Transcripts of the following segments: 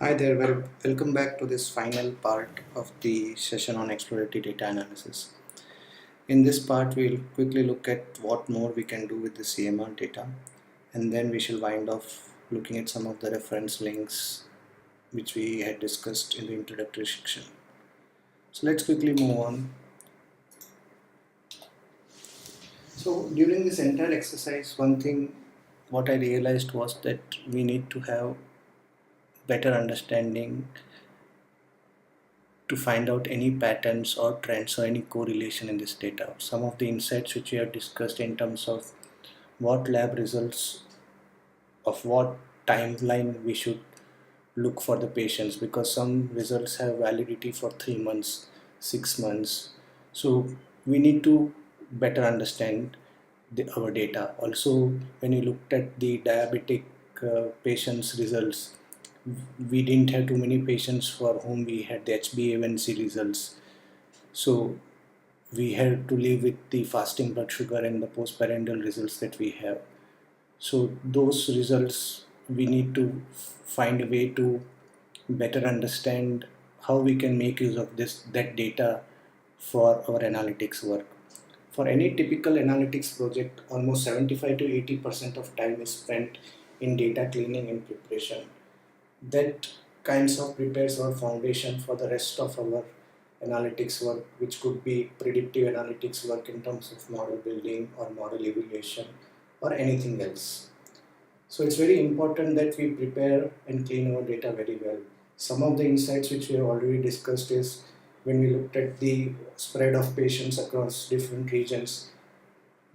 Hi there, welcome back to this final part of the session on exploratory data analysis. In this part, we'll quickly look at what more we can do with the CMR data, and then we shall wind off looking at some of the reference links which we had discussed in the introductory section. So let's quickly move on. So during this entire exercise, one thing what I realized was that we need to have better understanding to find out any patterns or trends or any correlation in this data. Some of the insights which we have discussed in terms of what lab results of what timeline we should look for the patients, because some results have validity for 3 months, 6 months. So we need to better understand our data. Also, when you looked at the diabetic patients results, we didn't have too many patients for whom we had the HbA1c results. So we had to live with the fasting blood sugar and the postprandial results that we have. So those results, we need to find a way to better understand how we can make use of that data for our analytics work. For any typical analytics project, almost 75 to 80% of time is spent in data cleaning and preparation. That kinds of prepares our foundation for the rest of our analytics work, which could be predictive analytics work in terms of model building or model evaluation or anything else. So it's very important that we prepare and clean our data very well. Some of the insights which we have already discussed is when we looked at the spread of patients across different regions,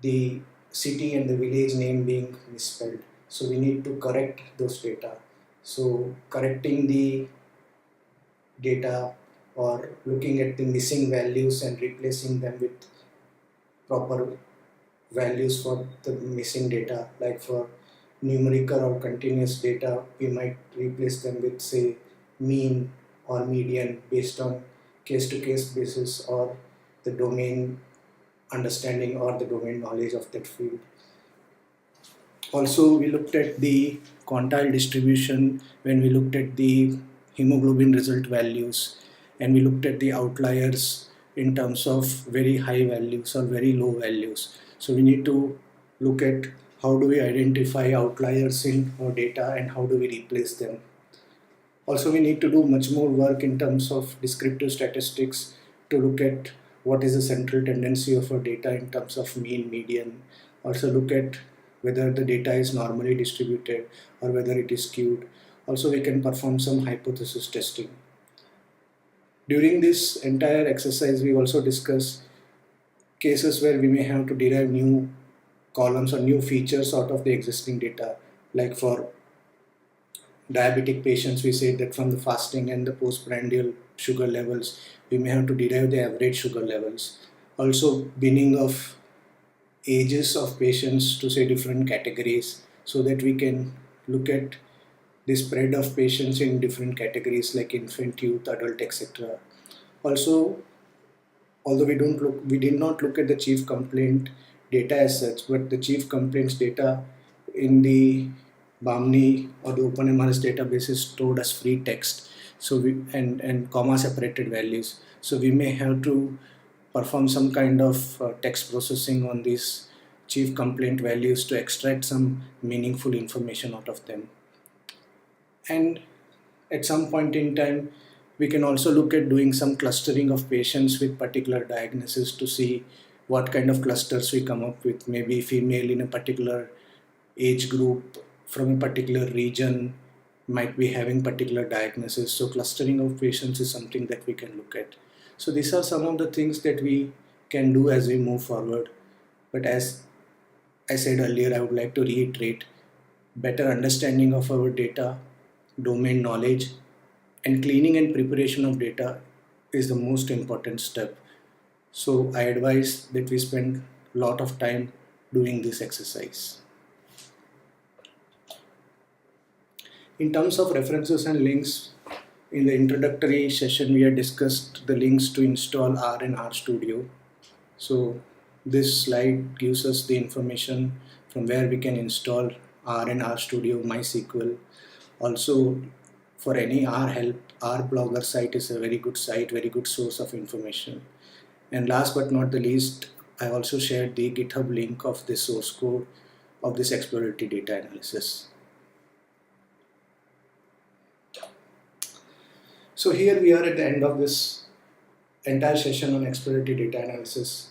the city and the village name being misspelled. So we need to correct those data. So correcting the data or looking at the missing values and replacing them with proper values for the missing data, like for numerical or continuous data, we might replace them with, say, mean or median based on case-to-case basis or the domain understanding or the domain knowledge of that field. Also, we looked at the quantile distribution when we looked at the hemoglobin result values, and we looked at the outliers in terms of very high values or very low values. So we need to look at how do we identify outliers in our data and how do we replace them. Also, we need to do much more work in terms of descriptive statistics to look at what is the central tendency of our data in terms of mean, median. Also look at whether the data is normally distributed or whether it is skewed. Also, we can perform some hypothesis testing. During this entire exercise, we also discuss cases where we may have to derive new columns or new features out of the existing data. Like for diabetic patients, we say that from the fasting and the postprandial sugar levels, we may have to derive the average sugar levels. Also, binning of ages of patients to say different categories, so that we can look at the spread of patients in different categories like infant, youth, adult, etc. Also, although we did not look at the chief complaint data as such, but the chief complaints data in the Bahmni or the OpenMRS database is stored as free text, so and comma separated values. So we may have to perform some kind of text processing on these chief complaint values to extract some meaningful information out of them. And at some point in time, we can also look at doing some clustering of patients with particular diagnosis to see what kind of clusters we come up with. Maybe female in a particular age group from a particular region might be having particular diagnosis. So clustering of patients is something that we can look at. So these are some of the things that we can do as we move forward. But as I said earlier, I would like to reiterate, better understanding of our data, domain knowledge, and cleaning and preparation of data is the most important step. So I advise that we spend a lot of time doing this exercise. In terms of references and links, in the introductory session we had discussed the links to install R and RStudio. So this slide gives us the information from where we can install R and RStudio, MySQL. Also, for any R help, R blogger site is a very good site, very good source of information. And last but not the least, I also shared the GitHub link of this source code of this exploratory data analysis. So here we are at the end of this entire session on exploratory data analysis.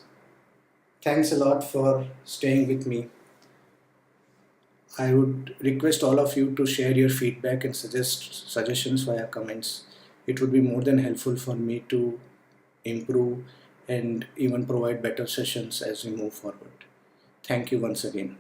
Thanks a lot for staying with me. I would request all of you to share your feedback and suggest suggestions via comments. It would be more than helpful for me to improve and even provide better sessions as we move forward. Thank you once again.